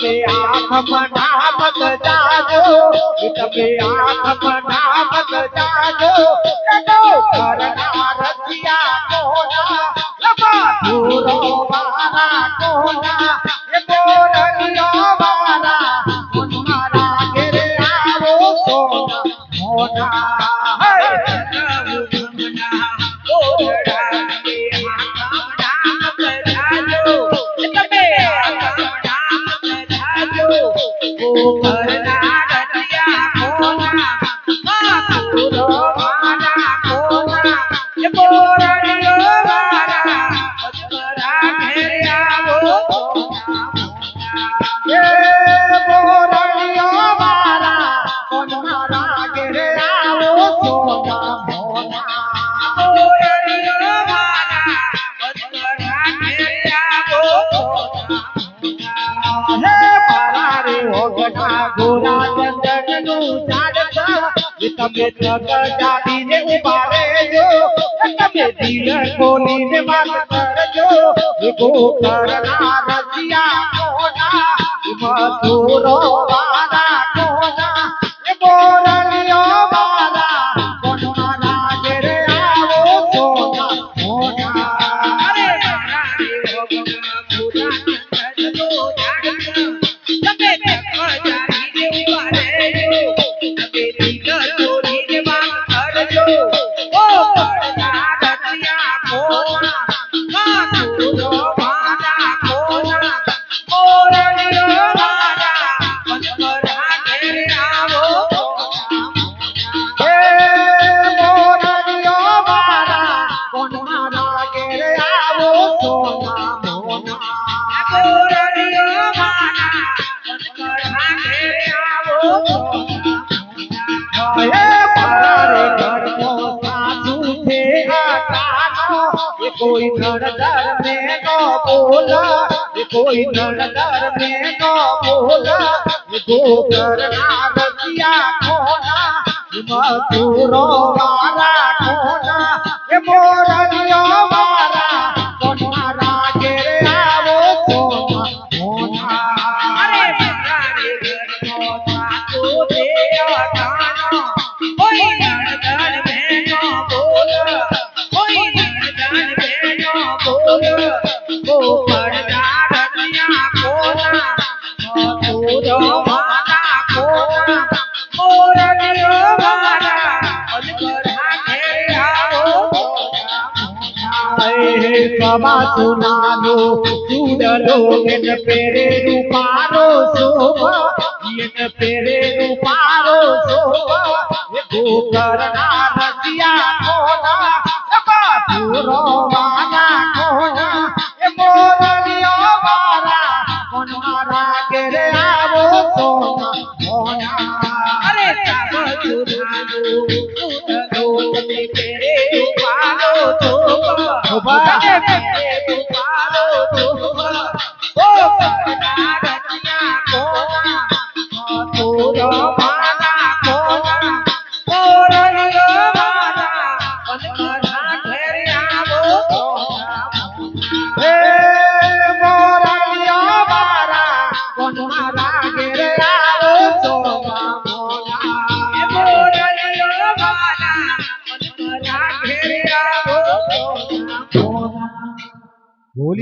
તમે આંખમાં મત જાજો તમે આંખમાં મત જાજો ઘરના રસિયા કોના લબા ધૂરો વાળા કોના એ બોરલિયો વાળા મારા ઘરે આવો સોના મોના તમે જગ જાડીને ઉભા રહેજો તમે દિલ ખોલીને વાત કરજો ગોકરના રસિયા કોના મધુરો વાળા કોના એ બોરલિયો વાળા કોના ઘરે આવો સોના મોના અરે कोई नड़दर में न बोला कोई नड़दर में न बोला गोकर्णा रसिया कोना मधुरो वाला कोना ए बोरलियो वाला कोना घरे आવો सोना मोना अरे मारे घरનો સાચો દે અટાણો કોઈ નડદર में न बोला गोकर्णा रसिया कोना मधुरो वाला कोना मोरलियो वाला अनकरा घरे आવો सवा सुनानो चूड़लो एन पेरे रूपारो शोभा एन पेरे रूपारो शोभा गोकर्णा रसिया कोना मधुरो वाला कोना ए मोरलियो वाला कोना घरे आવો सोना मोना अरे सब सुनानो उतरो ते तेरे रूपालो शोभा तेरे रूपालो शोभा ओ गोकर्णा रसिया कोना मधुरो वाला कोना मोरलियो वाला अनकरा घरे आવો सोना हे मोरलियो वाला कोना घरे आવો सोना मोना हे मोरलियो वाला अनकरा घरे आવો सोना मोना बोलिए।